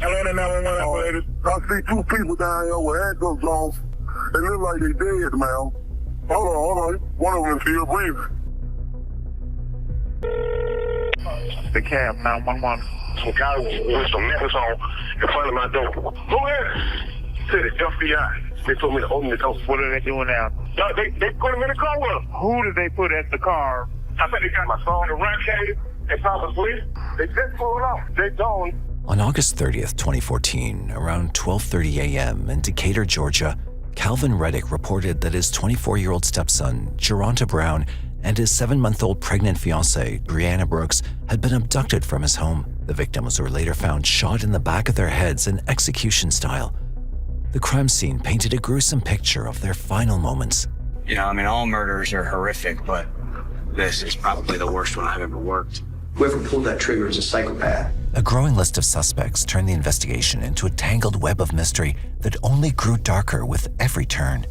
Atlanta 911 operator. I see two people down here with handcuffs on. They look like they dead, man. Hold on. One of them is still breathing. The cab 911. Some guy with some necklace on in front of my door. Who is? Said it's FBI. They told me to open the door. What are they doing now? They put him in the car with them. Who did they put at the car? I think they got my son, the rat cave. They probably they just pulled off. They don't. On August 30th, 2014, around 12:30 a.m. in Decatur, Georgia, Calvin Reddick reported that his 24-year-old stepson, Jeronta Brown, and his 7-month-old pregnant fiancée, Briana Brooks, had been abducted from his home. The victims were later found shot in the back of their heads in execution style. The crime scene painted a gruesome picture of their final moments. You know, I mean, all murders are horrific, but this is probably the worst one I've ever worked. Whoever pulled that trigger is a psychopath. A growing list of suspects turned the investigation into a tangled web of mystery that only grew darker with every turn.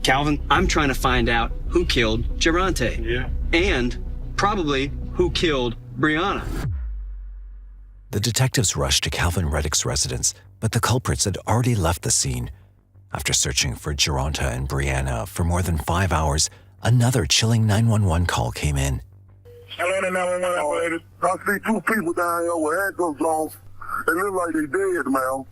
Calvin, I'm trying to find out who killed Jeronta. Yeah. And probably who killed Briana. The detectives rushed to Calvin Reddick's residence, but the culprits had already left the scene. After searching for Jeronta and Briana for more than 5 hours, another chilling 911 call came in. Atlanta 911 operator. I see two people down here with handcuffs on. They look like they dead, man.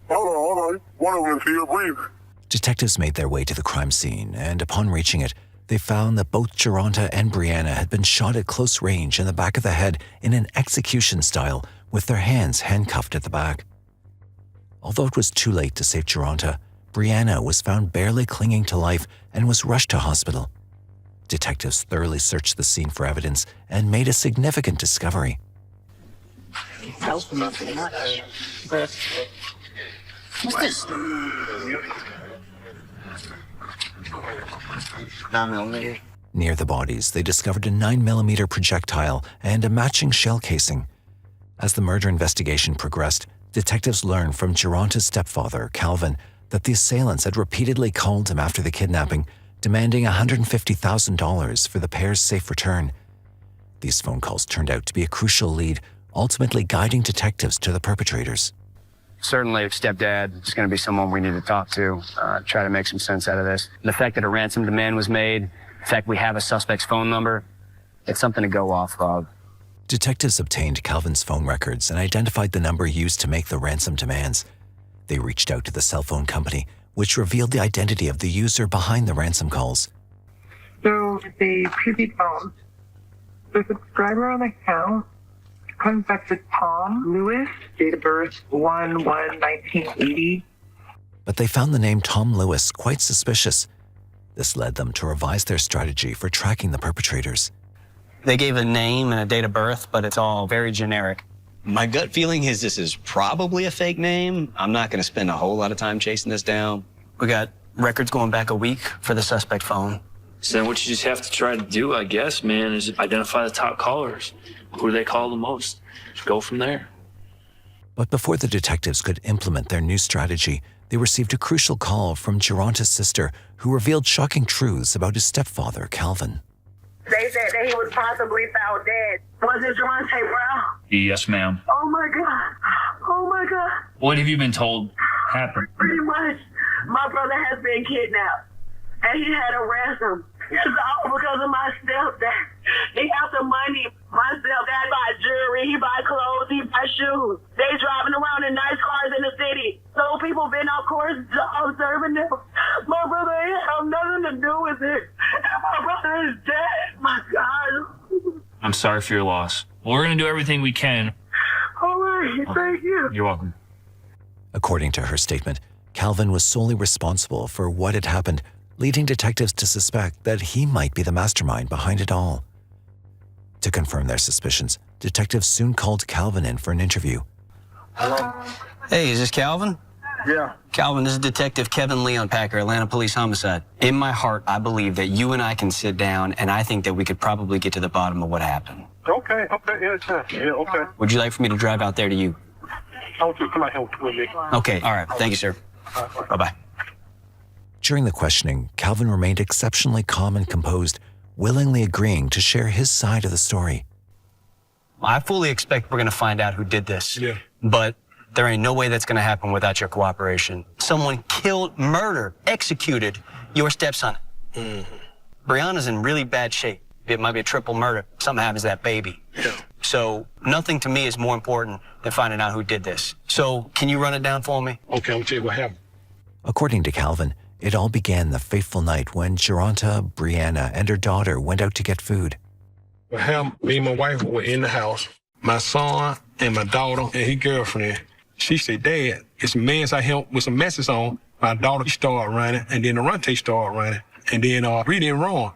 Hold on. One of them is still breathing. Detectives made their way to the crime scene, and upon reaching it, they found that both Jeronta and Briana had been shot at close range in the back of the head in an execution style, with their hands handcuffed at the back. Although it was too late to save Jeronta, Briana was found barely clinging to life and was rushed to hospital. Detectives thoroughly searched the scene for evidence and made a significant discovery. What's this? 9mm. Near the bodies, they discovered a 9mm projectile and a matching shell casing. As the murder investigation progressed, detectives learned from Jeronta's stepfather, Calvin, that the assailants had repeatedly called him after the kidnapping, demanding $150,000 for the pair's safe return. These phone calls turned out to be a crucial lead, ultimately guiding detectives to the perpetrators. Certainly, stepdad is going to be someone we need to talk to, try to make some sense out of this. The fact that a ransom demand was made, the fact we have a suspect's phone number, it's something to go off of. Detectives obtained Calvin's phone records and identified the number used to make the ransom demands. They reached out to the cell phone company, which revealed the identity of the user behind the ransom calls. So it's a prepaid phone. The subscriber on the account comes back to Tom Lewis, date of birth 1/1/1980. But they found the name Tom Lewis quite suspicious. This led them to revise their strategy for tracking the perpetrators. They gave a name and a date of birth, but it's all very generic. My gut feeling is this is probably a fake name. I'm not going to spend a whole lot of time chasing this down. We got records going back a week for the suspect phone. So then what you just have to try to do, I guess, man, is identify the top callers. Who do they call the most? Just go from there. But before the detectives could implement their new strategy, they received a crucial call from Jeronta's sister, who revealed shocking truths about his stepfather, Calvin. They said that he was possibly found dead. Was it Jeronta Brown? Yes, ma'am. Oh my God. Oh my God. What have you been told happened? Pretty much, my brother has been kidnapped. And he had a ransom. It's all because of my stepdad. He after money. My stepdad buy jewelry, he buy clothes, he buy shoes. They driving around in nice cars in the city. So people been off course observing them. My brother ain't have nothing to do with it. And my brother is dead. My God. I'm sorry for your loss. We're going to do everything we can. All right, thank you. You're welcome. According to her statement, Calvin was solely responsible for what had happened, leading detectives to suspect that he might be the mastermind behind it all. To confirm their suspicions, detectives soon called Calvin in for an interview. Hello? Hey, is this Calvin? Yeah. Calvin, this is Detective Kevin Leon Packer, Atlanta Police Homicide. In my heart, I believe that you and I can sit down, and I think that we could probably get to the bottom of what happened. Okay. Yeah, okay. Would you like for me to drive out there to you? I want you to come out here with me. Okay, all right. Thank you, sir. Bye-bye. During the questioning, Calvin remained exceptionally calm and composed, willingly agreeing to share his side of the story. I fully expect we're going to find out who did this. Yeah. But There ain't no way that's gonna happen without your cooperation. Someone killed, murdered, executed your stepson. Brianna's in really bad shape. It might be a triple murder. Something happens to that baby. Yeah. So nothing to me is more important than finding out who did this. So can you run it down for me? Okay, I'll tell you what happened. According to Calvin, it all began the fateful night when Jeronta, Briana, and her daughter went out to get food. Me and my wife were in the house. My son and my daughter and his girlfriend. She said, Dad, it's some men out here with some messes on. My daughter started running, and then Jeronta started running. And then Bree didn't run.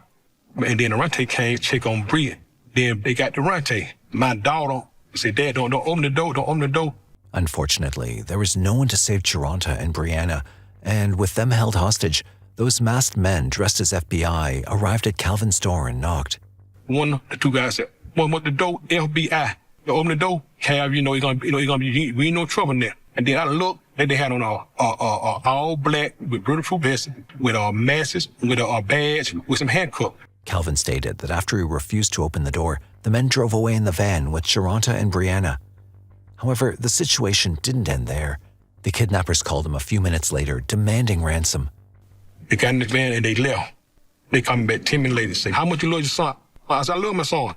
And then Jeronta came to check on Bree. Then they got Jeronta. My daughter said, Dad, don't open the door, don't open the door. Unfortunately, there was no one to save Jeronta and Briana, and with them held hostage, those masked men dressed as FBI arrived at Calvin's door and knocked. One of the two guys said, "One with the door, FBI." They open the door, Cal, we ain't no trouble in there. And then I looked, and they had on all black with bulletproof vests, with masks, with a badge, with some handcuffs. Calvin stated that after he refused to open the door, the men drove away in the van with Jeronta and Briana. However, the situation didn't end there. The kidnappers called him a few minutes later, demanding ransom. They got in the van and they left. They come back 10 minutes later and say, "How much you love your son?" I said, "I love my son.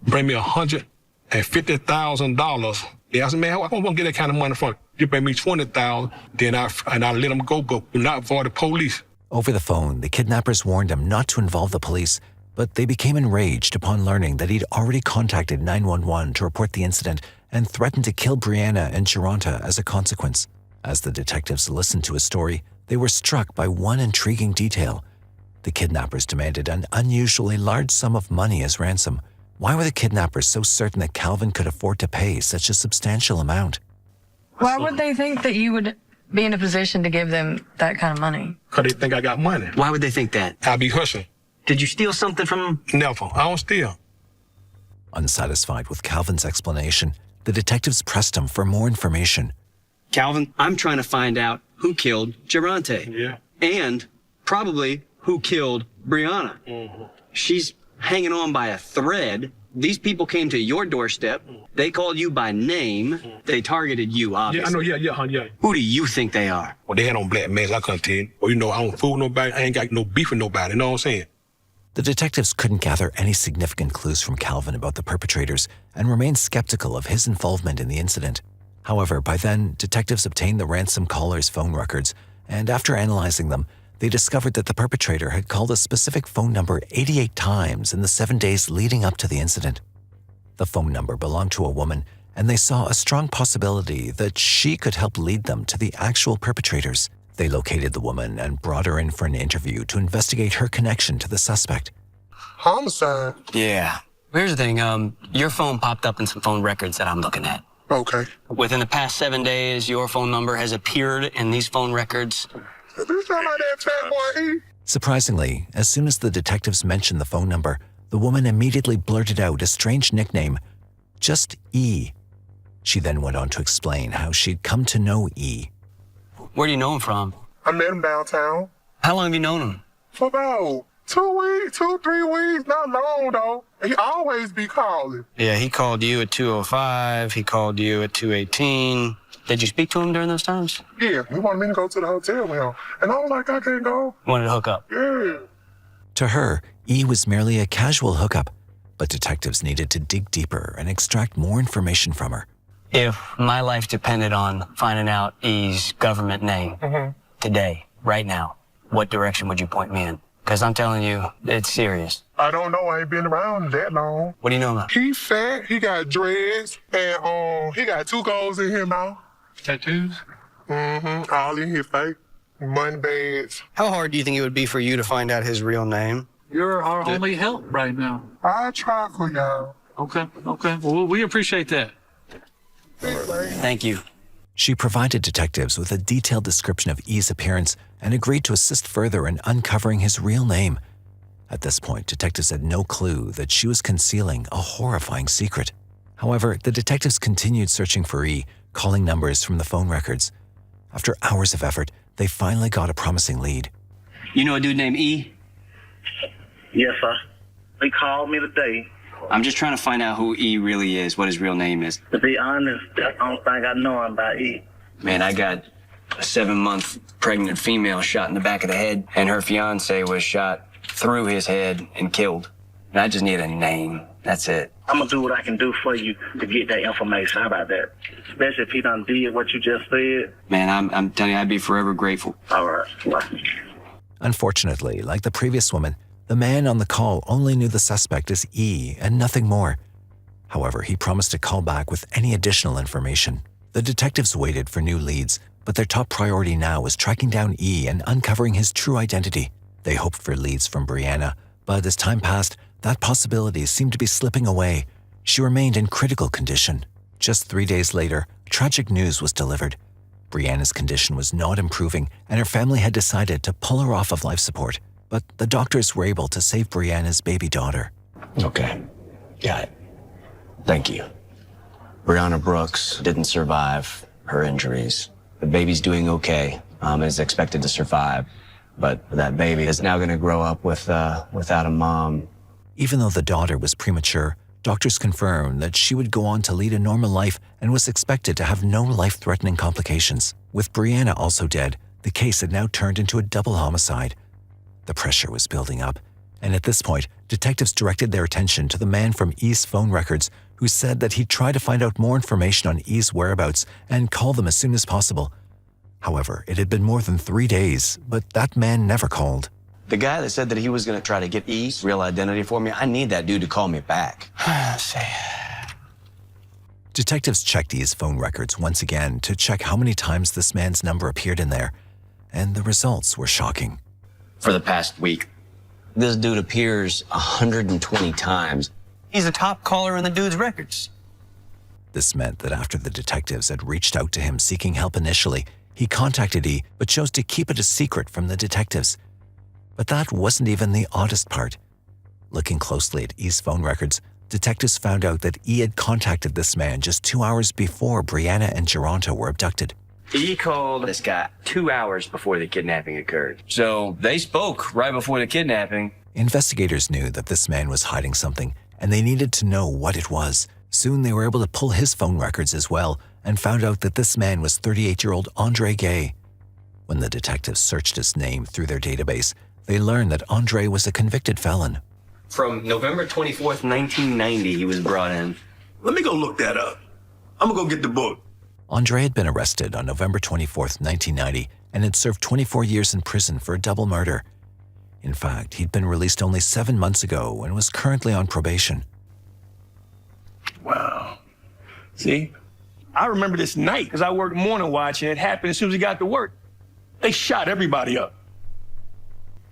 Bring me $150,000. They asked me, "Man, I won't get that kind of money from you. You bring me $20,000, then I let them go. Do not avoid the police." Over the phone, the kidnappers warned him not to involve the police, but they became enraged upon learning that he'd already contacted 911 to report the incident and threatened to kill Briana and Jeronta as a consequence. As the detectives listened to his story, they were struck by one intriguing detail. The kidnappers demanded an unusually large sum of money as ransom. Why were the kidnappers so certain that Calvin could afford to pay such a substantial amount? Why would they think that you would be in a position to give them that kind of money? Because they think I got money. Why would they think that? I be hustling. Did you steal something from them? Never. I don't steal. Unsatisfied with Calvin's explanation, the detectives pressed him for more information. Calvin, I'm trying to find out who killed Jeronta. Yeah. And probably who killed Briana. She's hanging on by a thread. These people came to your doorstep. They called you by name. They targeted you, obviously. Yeah, I know, yeah. Who do you think they are? Well, they had on black masks, I couldn't tell you. Well, I don't fool nobody. I ain't got no beef with nobody, you know what I'm saying? The detectives couldn't gather any significant clues from Calvin about the perpetrators and remained skeptical of his involvement in the incident. However, by then, detectives obtained the ransom caller's phone records, and after analyzing them, they discovered that the perpetrator had called a specific phone number 88 times in the 7 days leading up to the incident. The phone number belonged to a woman, and they saw a strong possibility that she could help lead them to the actual perpetrators. They located the woman and brought her in for an interview to investigate her connection to the suspect. Homicide. Yeah. Here's the thing, your phone popped up in some phone records that I'm looking at. Okay. Within the past 7 days, your phone number has appeared in these phone records. You sound like that fat boy. Surprisingly, as soon as the detectives mentioned the phone number, the woman immediately blurted out a strange nickname, just E. She then went on to explain how she'd come to know E. Where do you know him from? I met him downtown. How long have you known him? For about 2 weeks, 2-3 weeks, not long though. He always be calling. Yeah, he called you at 2:05. He called you at 2:18. Did you speak to him during those times? Yeah, he wanted me to go to the hotel with him. And I was like, I can't go. Wanted to hook up? Yeah. To her, E was merely a casual hookup, but detectives needed to dig deeper and extract more information from her. If my life depended on finding out E's government name today, right now, what direction would you point me in? Because I'm telling you, it's serious. I don't know. I ain't been around that long. What do you know about? He fat. He got dreads. And he got 2 goals in him now. Tattoos? All in his face. Money bags. How hard do you think it would be for you to find out his real name? You're our only help right now. I try for y'all. Okay. Well, we appreciate that. Thank you. She provided detectives with a detailed description of E's appearance and agreed to assist further in uncovering his real name. At this point, detectives had no clue that she was concealing a horrifying secret. However, the detectives continued searching for E, calling numbers from the phone records. After hours of effort, they finally got a promising lead. You know a dude named E? Yes, sir. They called me today I'm just trying to find out who E really is, what his real name is. To be honest, I don't think I know him by E. Man, I got a 7-month pregnant female shot in the back of the head, and her fiance was shot through his head and killed. And I just need a name. That's it. I'm gonna do what I can do for you to get that information. How about that? Especially if he done did what you just said. Man, I'm telling you, I'd be forever grateful. All right. Well. Unfortunately, like the previous woman, the man on the call only knew the suspect as E and nothing more. However, he promised to call back with any additional information. The detectives waited for new leads, but their top priority now was tracking down E and uncovering his true identity. They hoped for leads from Briana, but as time passed, that possibility seemed to be slipping away. She remained in critical condition. Just 3 days later, tragic news was delivered. Briana's condition was not improving, and her family had decided to pull her off of life support. But the doctors were able to save Briana's baby daughter. Okay, got it. Thank you. Briana Brooks didn't survive her injuries. The baby's doing okay, and is expected to survive. But that baby is now going to grow up without a mom. Even though the daughter was premature, doctors confirmed that she would go on to lead a normal life and was expected to have no life-threatening complications. With Briana also dead, the case had now turned into a double homicide. The pressure was building up, and at this point, detectives directed their attention to the man from E's phone records who said that he'd try to find out more information on E's whereabouts and call them as soon as possible. However, it had been more than 3 days, but that man never called. The guy that said that he was going to try to get E's real identity for me, I need that dude to call me back. Let's see. Detectives checked E's phone records once again to check how many times this man's number appeared in there, and the results were shocking. For the past week, this dude appears 120 times. He's a top caller in the dude's records. This meant that after the detectives had reached out to him seeking help initially, he contacted E but chose to keep it a secret from the detectives. But that wasn't even the oddest part. Looking closely at E's phone records, detectives found out that E had contacted this man just 2 hours before Briana and Jeronta were abducted. E called this guy 2 hours before the kidnapping occurred. So they spoke right before the kidnapping. Investigators knew that this man was hiding something, and they needed to know what it was. Soon they were able to pull his phone records as well, and found out that this man was 38-year-old Andre Gay. When the detectives searched his name through their database, they learned that Andre was a convicted felon. From November 24th, 1990, he was brought in. Let me go look that up. I'm gonna go get the book. Andre had been arrested on November 24th, 1990, and had served 24 years in prison for a double murder. In fact, he'd been released only 7 months ago and was currently on probation. Wow. See? I remember this night because I worked morning watch and it happened as soon as he got to work. They shot everybody up.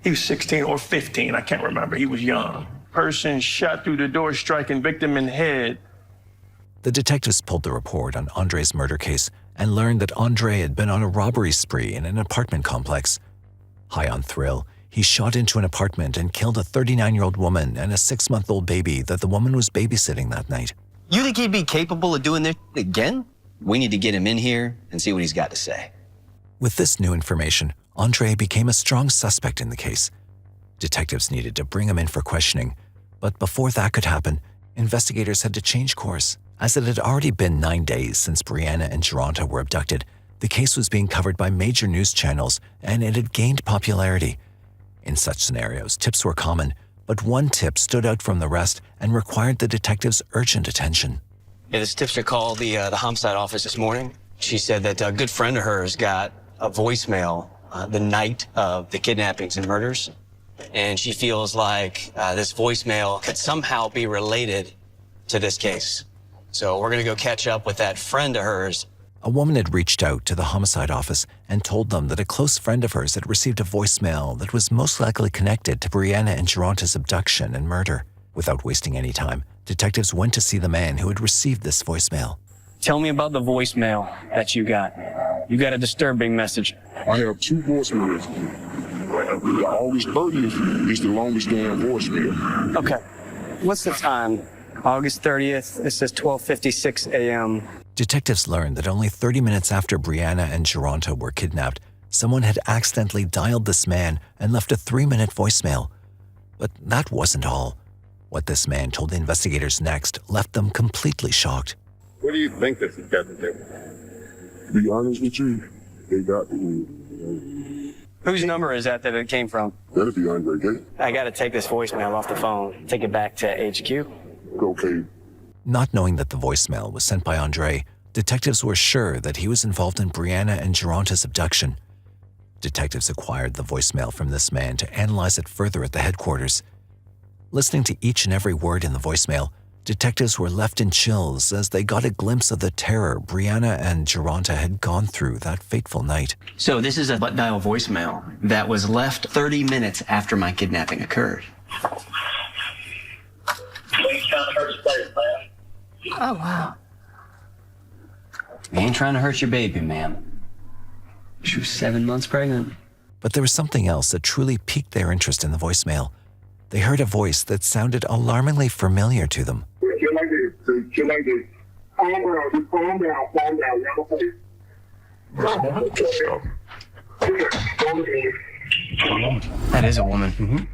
He was 16 or 15, I can't remember. He was young. Person shot through the door, striking victim in the head. The detectives pulled the report on Andre's murder case and learned that Andre had been on a robbery spree in an apartment complex. High on thrill, he shot into an apartment and killed a 39-year-old woman and a 6-month-old baby that the woman was babysitting that night. You think he'd be capable of doing this again? We need to get him in here and see what he's got to say. With this new information, Andre became a strong suspect in the case. Detectives needed to bring him in for questioning, but before that could happen, investigators had to change course. As it had already been 9 days since Briana and Jeronta were abducted, the case was being covered by major news channels and it had gained popularity. In such scenarios, tips were common, but one tip stood out from the rest and required the detectives' urgent attention. Yeah, this tipster called the homicide office this morning. She said that a good friend of hers got a voicemail the night of the kidnappings and murders, and she feels like this voicemail could somehow be related to this case. So we're going to go catch up with that friend of hers. A woman had reached out to the homicide office and told them that a close friend of hers had received a voicemail that was most likely connected to Briana and Jeronta's abduction and murder. Without wasting any time, detectives went to see the man who had received this voicemail. Tell me about the voicemail that you got. You got a disturbing message. I have 2 voicemails. The August 30th is the longest damn voicemail. Okay. What's the time? August 30th. It says 12:56 a.m. Detectives learned that only 30 minutes after Briana and Jeronta were kidnapped, someone had accidentally dialed this man and left a 3-minute voicemail. But that wasn't all. What this man told the investigators next left them completely shocked. What do you think this has got to do? To be honest with you, they got to. Whose number is that it came from? That'd be Andre Gay. I got to take this voicemail off the phone, take it back to HQ. Okay. Not knowing that the voicemail was sent by Andre, detectives were sure that he was involved in Briana and Jeronta's abduction. Detectives acquired the voicemail from this man to analyze it further at the headquarters. Listening to each and every word in the voicemail, detectives were left in chills as they got a glimpse of the terror Briana and Jeronta had gone through that fateful night. So this is a butt dial voicemail that was left 30 minutes after my kidnapping occurred. Oh, wow. We ain't trying to hurt your baby, ma'am. She was 7 months pregnant. But there was something else that truly piqued their interest in the voicemail. They heard a voice that sounded alarmingly familiar to them. That is a woman.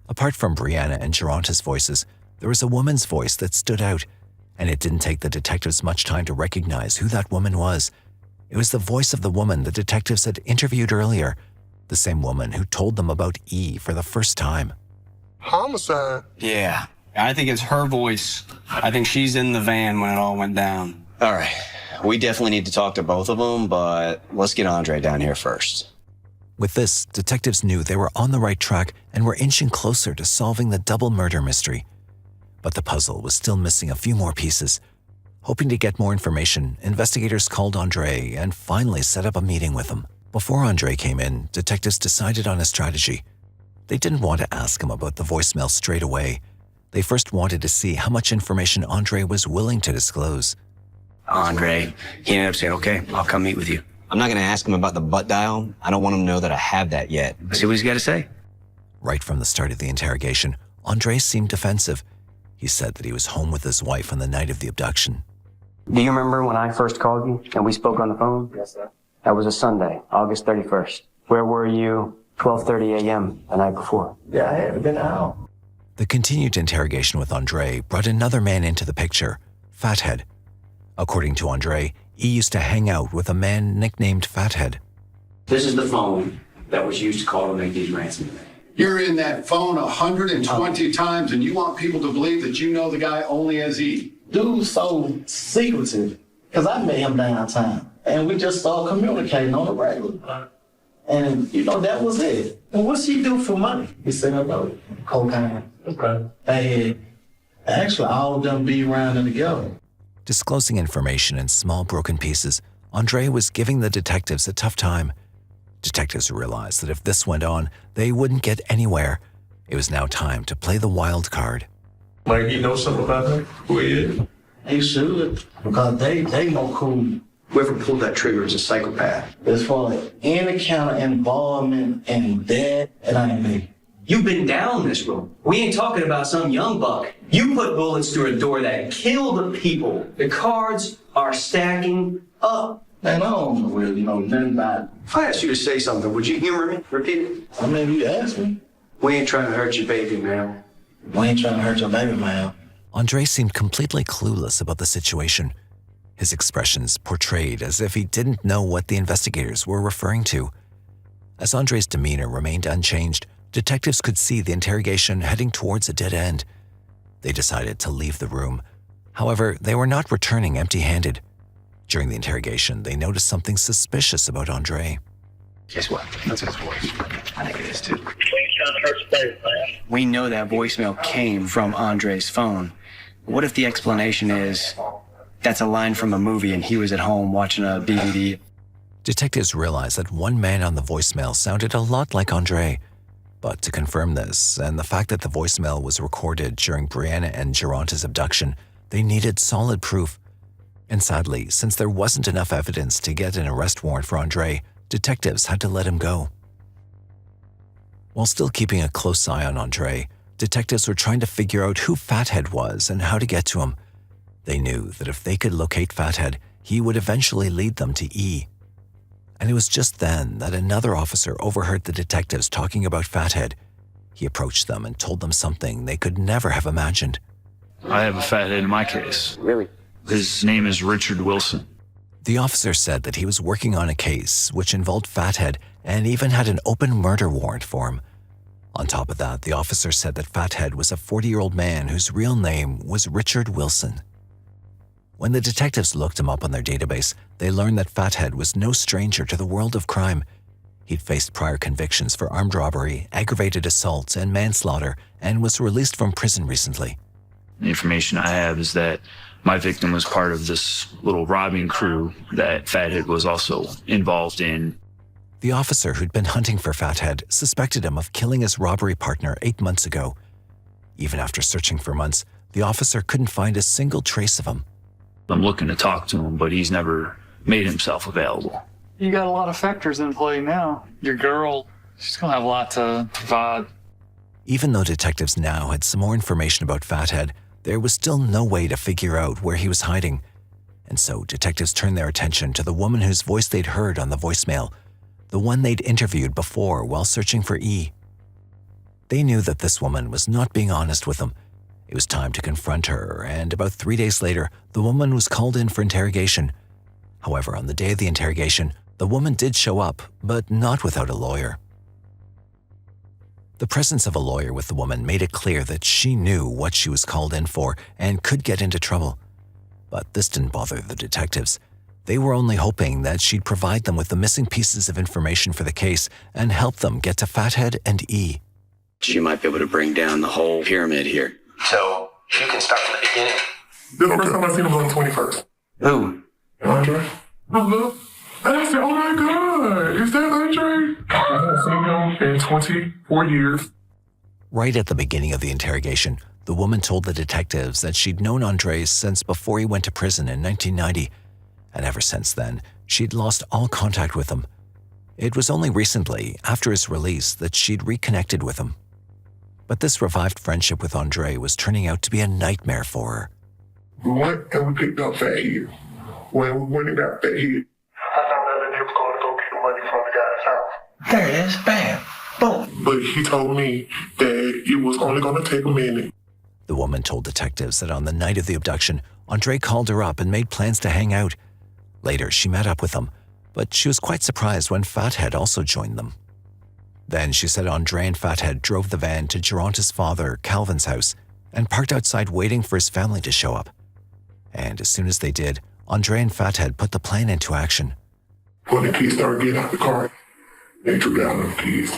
Apart from Briana and Jeronta's voices, there was a woman's voice that stood out, and it didn't take the detectives much time to recognize who that woman was. It was the voice of the woman the detectives had interviewed earlier, the same woman who told them about E for the first time. Homicide? Yeah, I think it's her voice. I think she's in the van when it all went down. All right. We definitely need to talk to both of them, but let's get Andre down here first. With this, detectives knew they were on the right track and were inching closer to solving the double murder mystery. But the puzzle was still missing a few more pieces. Hoping to get more information, investigators called Andre and finally set up a meeting with him. Before Andre came in, detectives decided on a strategy. They didn't want to ask him about the voicemail straight away. They first wanted to see how much information Andre was willing to disclose. Andre, he ended up saying, okay, I'll come meet with you. I'm not going to ask him about the butt dial. I don't want him to know that I have that yet. See what he's got to say. Right from the start of the interrogation, Andre seemed defensive. He said that he was home with his wife on the night of the abduction. Do you remember when I first called you and we spoke on the phone? Yes, sir. That was a Sunday, August 31st. Where were you 12:30 a.m. the night before? Yeah, I haven't been out. The continued interrogation with Andre brought another man into the picture, Fathead. According to Andre, he used to hang out with a man nicknamed Fathead. This is the phone that was used to call to make these ransom demands. You're in that phone 120 times, and you want people to believe that you know the guy only as E. Dude's so secretive, because I met him downtown, and we just started communicating on the regular. And, that was it. And what's he do for money? He said, about cocaine. Okay. And actually, all of them be around together. Disclosing information in small broken pieces, Andre was giving the detectives a tough time. Detectives realized that if this went on, they wouldn't get anywhere. It was now time to play the wild card. Like, you know something about him? Who he is? They should, because they more cool. Whoever pulled that trigger is a psychopath. As far as any kind of involvement in that, it ain't me. You've been down this road. We ain't talking about some young buck. You put bullets through a door that killed people. The cards are stacking up. Man, I don't really know nothing about it. If I asked you to say something, would you humor me? Repeat it. I mean, you asked me. We ain't trying to hurt your baby, man. We ain't trying to hurt your baby, man. Andre seemed completely clueless about the situation. His expressions portrayed as if he didn't know what the investigators were referring to. As Andre's demeanor remained unchanged, detectives could see the interrogation heading towards a dead end. They decided to leave the room. However, they were not returning empty-handed. During the interrogation, they noticed something suspicious about Andre. Guess what? That's his voice. I think it is too. We know that voicemail came from Andre's phone. What if the explanation is that's a line from a movie and he was at home watching a DVD? Detectives realized that one man on the voicemail sounded a lot like Andre. But to confirm this, and the fact that the voicemail was recorded during Briana and Jeronta's abduction, they needed solid proof. And sadly, since there wasn't enough evidence to get an arrest warrant for Andre, detectives had to let him go. While still keeping a close eye on Andre, detectives were trying to figure out who Fathead was and how to get to him. They knew that if they could locate Fathead, he would eventually lead them to E. And it was just then that another officer overheard the detectives talking about Fathead. He approached them and told them something they could never have imagined. I have a fathead in my case. Really? His name is Richard Wilson. The officer said that he was working on a case which involved Fathead and even had an open murder warrant for him. On top of that, the officer said that Fathead was a 40-year-old man whose real name was Richard Wilson. When the detectives looked him up on their database, they learned that Fathead was no stranger to the world of crime. He'd faced prior convictions for armed robbery, aggravated assault, and manslaughter, and was released from prison recently. The information I have is that my victim was part of this little robbing crew that Fathead was also involved in. The officer who'd been hunting for Fathead suspected him of killing his robbery partner 8 months ago. Even after searching for months, the officer couldn't find a single trace of him. I'm looking to talk to him, but he's never made himself available. You got a lot of factors in play now. Your girl, she's gonna have a lot to provide. Even though detectives now had some more information about Fathead, there was still no way to figure out where he was hiding. And so detectives turned their attention to the woman whose voice they'd heard on the voicemail, the one they'd interviewed before while searching for E. They knew that this woman was not being honest with them. It was time to confront her, and about 3 days later, the woman was called in for interrogation. However, on the day of the interrogation, the woman did show up, but not without a lawyer. The presence of a lawyer with the woman made it clear that she knew what she was called in for and could get into trouble. But this didn't bother the detectives. They were only hoping that she'd provide them with the missing pieces of information for the case and help them get to Fathead and E. She might be able to bring down the whole pyramid here. So you can start from the beginning. This first time I seen him was on the 21st. Who? Andre. And I said, oh my God, is that Andre? I haven't seen him in 24 years. Right at the beginning of the interrogation, the woman told the detectives that she'd known Andre since before he went to prison in 1990, and ever since then, she'd lost all contact with him. It was only recently, after his release, that she'd reconnected with him. But this revived friendship with Andre was turning out to be a nightmare for her. We went and we picked up Fathead. When we went and got Fathead, I found out that he was going to go get the money from the guy's house. There it is, bam, boom. But he told me that it was only going to take a minute. The woman told detectives that on the night of the abduction, Andre called her up and made plans to hang out. Later, she met up with them, but she was quite surprised when Fathead also joined them. Then she said Andre and Fathead drove the van to Jeronta's father, Calvin's house, and parked outside waiting for his family to show up. And as soon as they did, Andre and Fathead put the plan into action. When the kids started getting out the car, they took down the keys.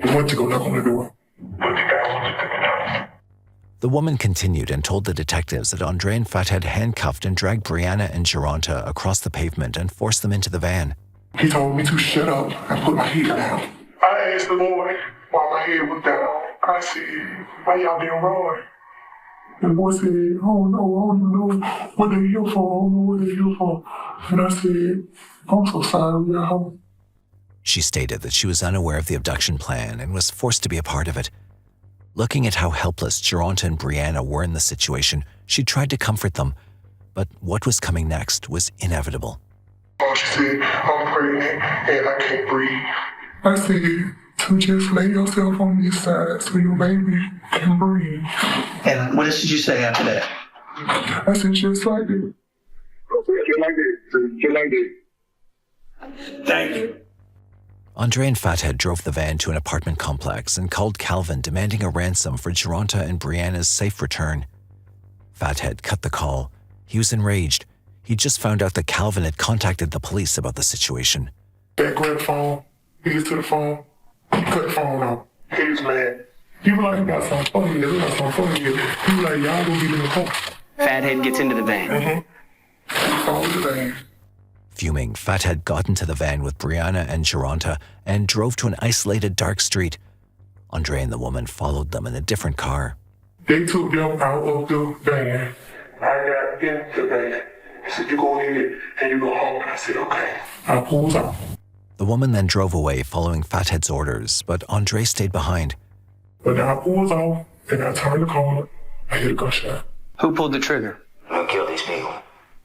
We went to go knock on the door, but the guy wasn't picking up. The woman continued and told the detectives that Andre and Fathead handcuffed and dragged Briana and Jeronta across the pavement and forced them into the van. He told me to shut up and put my head down. I asked the boy why my head was down. I said, why y'all didn't run? The boy said, oh no, I don't know what they're here for, I don't know what they're here for. And I said, I'm so sorry, y'all. She stated that she was unaware of the abduction plan and was forced to be a part of it. Looking at how helpless Jeronta and Briana were in the situation, she tried to comfort them, but what was coming next was inevitable. She said, I'm pregnant and I can't breathe. I said, to just lay yourself on this side so your baby can breathe. And what did you say after that? I said, just like that. Just like that. Just like that. Thank you. Andre and Fathead drove the van to an apartment complex and called Calvin demanding a ransom for Jeronta and Briana's safe return. Fathead cut the call. He was enraged. He'd just found out that Calvin had contacted the police about the situation. Dad grabbed the phone. He gets to the phone. He cut the phone off. He was mad. He was like, we got something funny here. We got something funny here. He was like, y'all go get in the car. Fathead gets into the van. He followed the van. Fuming, Fathead got into the van with Briana and Jeronta and drove to an isolated dark street. Andre and the woman followed them in a different car. They took them out of the van. I got in the van. He said, you go ahead and you go home. I said, okay. I pulled out. The woman then drove away following Fathead's orders, but Andre stayed behind. But then I pulled off and I turned the corner. I hit a gunshot. Who pulled the trigger? Who killed these people?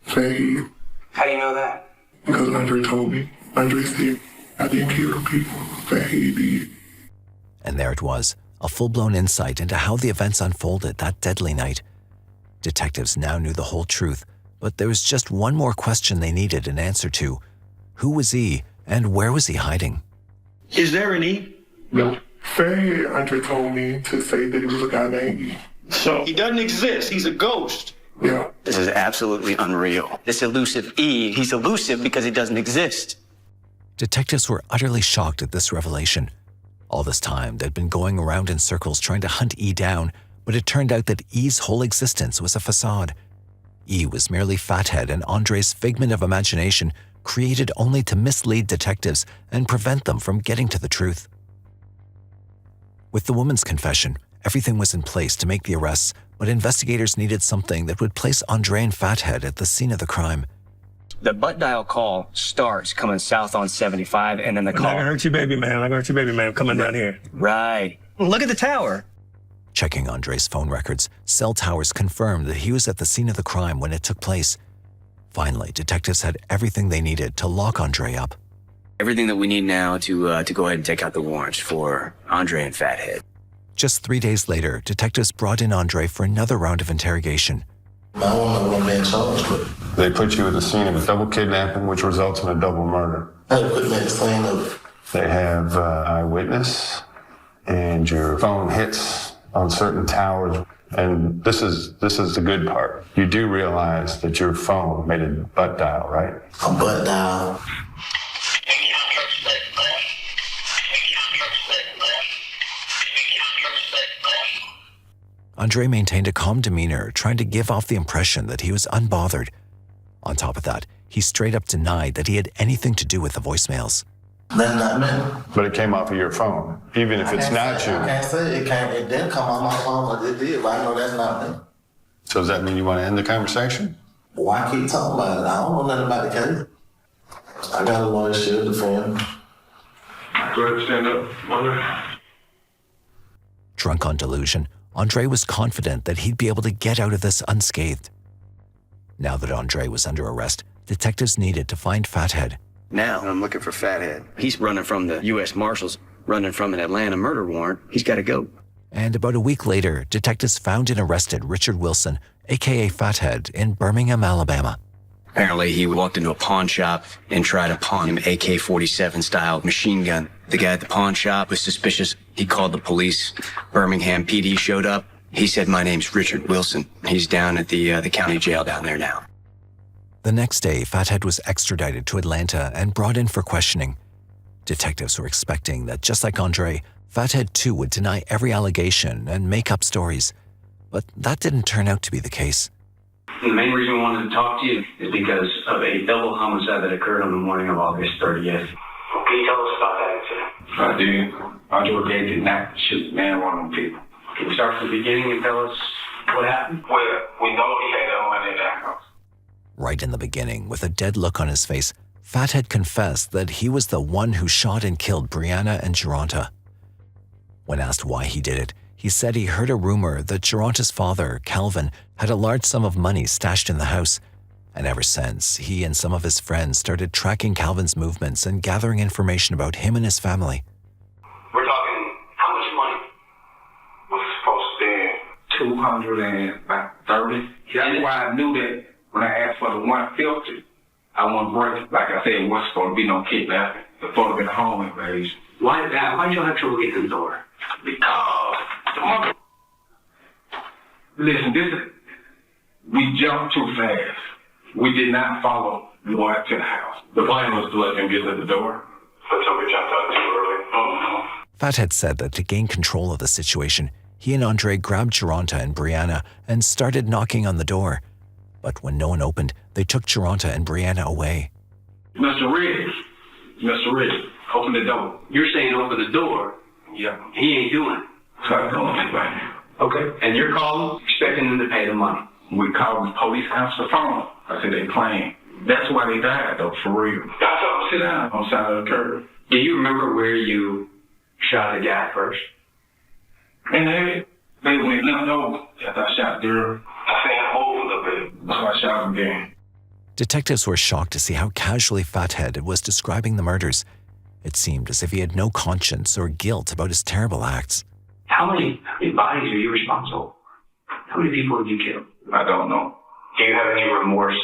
Fathead. How do you know that? Because Andre told me. Andre said, I didn't kill the people. Fathead did. And there it was. a full-blown insight into how the events unfolded that deadly night. Detectives now knew the whole truth, but there was just one more question they needed an answer to. Who was he, and where was he hiding? Is there an E? No. Faye, Andre told me to say that he was a guy named E. So he doesn't exist. He's a ghost. Yeah. This is absolutely unreal. This elusive E, he's elusive because he doesn't exist. Detectives were utterly shocked at this revelation. All this time, they'd been going around in circles trying to hunt E down, but it turned out that E's whole existence was a facade. E was merely Fathead and Andre's figment of imagination, created only to mislead detectives and prevent them from getting to the truth. With the woman's confession, everything was in place to make the arrests, but investigators needed something that would place Andre and Fathead at the scene of the crime. The butt dial call starts coming south on 75, and then the I'm not call... gonna hurt you, baby man. I'm not gonna hurt you, baby man. I'm coming down here. Right. Look at the tower. Checking Andre's phone records, cell towers confirmed that he was at the scene of the crime when it took place. Finally, detectives had everything they needed to lock Andre up. Everything that we need now to go ahead and take out the warrants for Andre and Fathead. Just 3 days later, detectives brought in Andre for another round of interrogation. I don't know what I'm being charged with. They put you at the scene of a double kidnapping, which results in a double murder. They put me at the scene of it. They have eyewitness, and your phone hits on certain towers. And this is the good part. You do realize that your phone made a butt dial, right? A butt dial. Andre maintained a calm demeanor, trying to give off the impression that he was unbothered. On top of that, he straight up denied that he had anything to do with the voicemails. That's not me. But it came off of your phone, even if it's not you. I can't say it didn't come off my phone, but it did, but I know that's not me. So does that mean you want to end the conversation? Why keep talking about it? I don't know nothing about the case. I got a lawyer shield to defend. Go ahead and stand up, Andre. Drunk on delusion, Andre was confident that he'd be able to get out of this unscathed. Now that Andre was under arrest, detectives needed to find Fathead. Now I'm looking for Fathead. He's running from the U.S. Marshals, running from an Atlanta murder warrant. He's got to go. And about a week later, detectives found and arrested Richard Wilson, a.k.a. Fathead, in Birmingham, Alabama. Apparently, he walked into a pawn shop and tried to pawn him AK-47 style machine gun. The guy at the pawn shop was suspicious. He called the police. Birmingham PD showed up. He said, "My name's Richard Wilson." He's down at the county jail down there now. The next day, Fathead was extradited to Atlanta and brought in for questioning. Detectives were expecting that, just like Andre, Fathead too would deny every allegation and make up stories. But that didn't turn out to be the case. The main reason we wanted to talk to you is because of a double homicide that occurred on the morning of August 30th. Can you tell us about that incident? I did. Andre Gay did not shoot man one of them people. Can you start from the beginning and tell us what happened? Well, we know he had that money in that house. Right in the beginning, with a dead look on his face, Fathead confessed that he was the one who shot and killed Briana and Jeronta. When asked why he did it, he said he heard a rumor that Jeronta's father, Calvin, had a large sum of money stashed in the house, and ever since, he and some of his friends started tracking Calvin's movements and gathering information about him and his family. We're talking, how much money was supposed to be? 230. That's why I knew that when I asked for the 150, I wouldn't break it. Like I said, it wasn't going to be no kidnapping. It was going to be a home invasion. Why'd y'all have trouble getting in the door? Because the mother... Listen, we jumped too fast. We did not follow Lloyd to the house. The plan was to let him get to the door. So we jumped out too early. Oh, no. Fathead said that to gain control of the situation, he and Andre grabbed Jeronta and Briana and started knocking on the door. But when no one opened, they took Jeronta and Briana away. Mr. Ridge, open the door. You're saying open the door? Yeah. He ain't doing it. Okay. And you're calling, expecting them to pay the money. We called the police answer the phone. I said they claim. That's why they died, though, for real. I told them sit down on the side of the curb. Do you remember where you shot the guy first? In the head. They went left over after I shot the girl. I seen him move a little bit. So I shot him again. Detectives were shocked to see how casually Fathead was describing the murders. It seemed as if he had no conscience or guilt about his terrible acts. How How many bodies are you responsible? How many people have you killed? I don't know. Do you have any remorse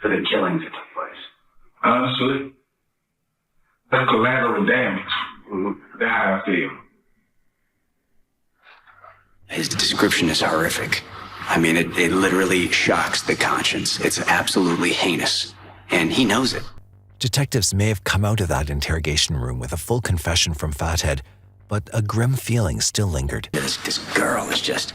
for the killings that took place? Honestly, that's collateral damage. That's how I feel. His description is horrific. I mean, it literally shocks the conscience. It's absolutely heinous. And he knows it. Detectives may have come out of that interrogation room with a full confession from Fathead, but a grim feeling still lingered. This girl is just,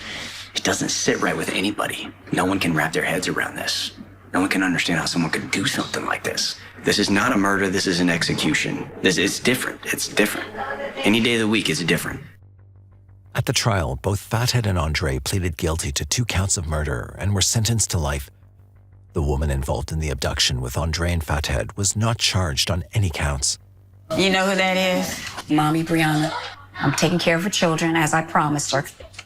it doesn't sit right with anybody. No one can wrap their heads around this. No one can understand how someone could do something like this. This is not a murder, this is an execution. It's different, it's different. Any day of the week is different. At the trial, both Fathead and Andre pleaded guilty to 2 counts of murder and were sentenced to life. The woman involved in the abduction with Andre and Fathead was not charged on any counts. You know who that is? Mommy Briana. I'm taking care of her children as I promised her.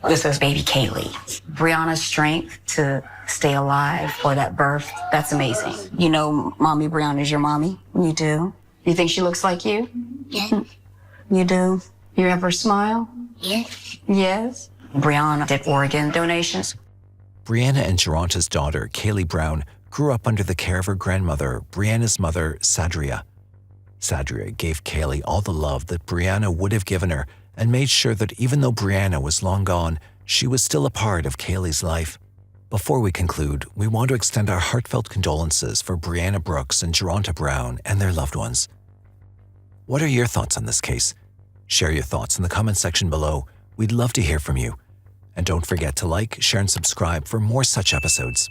This is baby Kaylee. Brianna's strength to stay alive for that birth, that's amazing. You know Mommy Briana is your mommy? You do? You think she looks like you? Yeah. You do? You ever smile? Yes. Yes. Briana did organ donations. Briana and Jeronta's daughter, Kaylee Brown, grew up under the care of her grandmother, Brianna's mother, Sadria. Sadria gave Kaylee all the love that Briana would have given her and made sure that even though Briana was long gone, she was still a part of Kaylee's life. Before we conclude, we want to extend our heartfelt condolences for Briana Brooks and Jeronta Brown and their loved ones. What are your thoughts on this case? Share your thoughts in the comment section below. We'd love to hear from you. And don't forget to like, share, and subscribe for more such episodes.